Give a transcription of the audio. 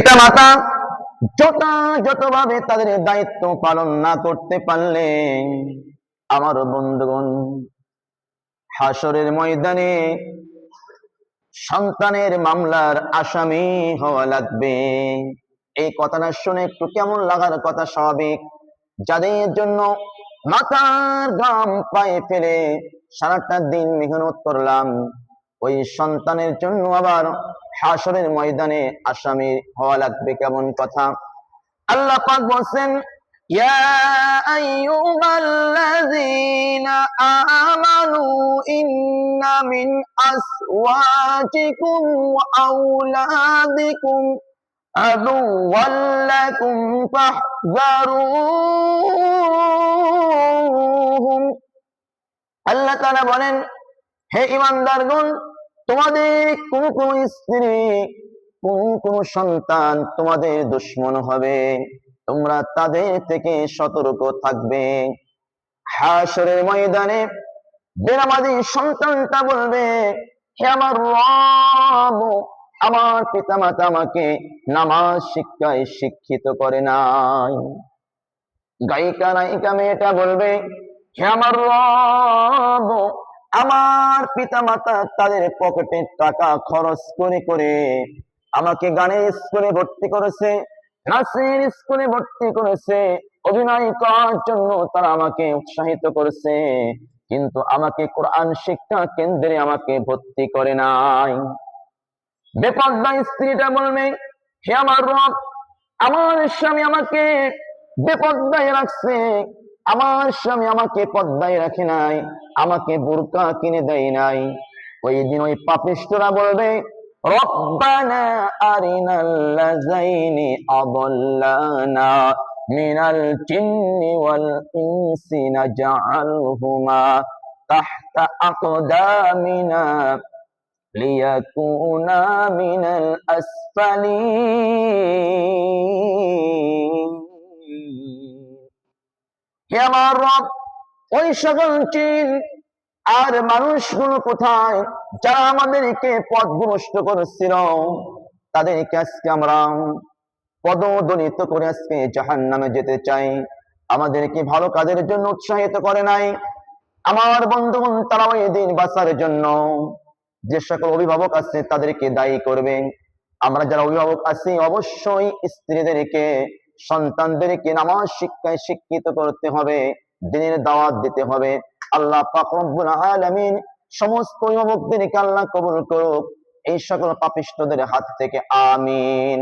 পিতা মাতা যথাযথভাবে তাদের দায়িত্ব পালন না করতে পারলে আমার বন্ধুগণ হাসরের ময়দানে সন্তানের মামলার আসামি হওয়া লাগবে। এই কথাটা শুনে একটু কেমন লাগার কথা স্বাভাবিক। যাদের জন্য মাথার ঘাম পায়ে ফেলে সারাটা দিন মেহনত করলাম, ওই সন্তানের জন্য আবার হাসরের ময়দানে আসামি হওয়া লাগবে, কেমন কথা। আল্লাহ পাক বলেন, ইয়া আইয়ুহাল্লাযীনা আমানু ইন্না মিন আসওয়াজিকুম ওয়া আওলাদিকুম আদুওয়াল লাকুম ফাহযারুহুম। আল্লাহ তাআলা বলেন, হে ঈমানদারগণ, তোমাদের কোন কোন স্ত্রী, কোন সন্তান তোমাদের দুশমন হবে, তোমরা তাদের থেকে সতর্ক থাকবে। হাসরের ময়দানে বেনামাজি সন্তানটা বলবে, হে আমার রব, আমার পিতামাতা আমাকে নামাজ শিক্ষায় শিক্ষিত করে নাই। গায়িকা নায়িকা মেয়েটা বলবে, হে আমার রব, আমার পিতামাতা তাদের পকেটে টাকা খরচ করে করে আমাকে গানের স্কুলে ভর্তি করেছে, নাচের স্কুলে ভর্তি করেছে, অভিনয় করার জন্য তারা আমাকে উৎসাহিত করেছে, কিন্তু আমাকে কোরআন শিক্ষা কেন্দ্রে আমাকে ভর্তি করে নাই। বেপরদা স্ত্রীটা বলবে, হে আমার রব, আমার স্বামী আমাকে বেপরদায় রাখছে, আমার স্বামী আমাকে পর্দায় রাখে নাই, আমাকে বোরকা কিনে দেয় নাই। ওই দিন ওই পাপিষ্ঠরা বলবে, রব্বানা আরিনাল্লাযাইনি আদাল্লানা মিনাল জিন্নি ওয়াল ইনসি নাজআলহুমা তাহতা আকদামিনা লিয়াকুনা মিনাল আসফালিন। হে আমার রব, ওই সকল জিন আর মানুষগুলো কোথায় যারা আমাদেরকে পথভ্রষ্ট করেছিল, তাদেরকে আজকে আমরা পদদলিত করে আজকে জাহান্নামে যেতে চাই। আমাদেরকে ভালো কাজের জন্য উৎসাহিত করে নাই। আমার বন্ধুগণ, তারা ওই দিন বাঁচার জন্য যে সকল অভিভাবক আছে তাদেরকে দায়ী করবে। আমরা যারা অভিভাবক আছি অবশ্যই স্ত্রীদেরকে, সন্তানদেরকে নামাজ শিক্ষায় শিক্ষিত করতে হবে, দ্বীনের দাওয়াত দিতে হবে। আল্লাহ পাক রব্বুল আলামিন সমস্ত অভিভাবকদেরকে আল্লাহ কবুল করুক এই সকল পাপিষ্ঠদের হাত থেকে, আমিন।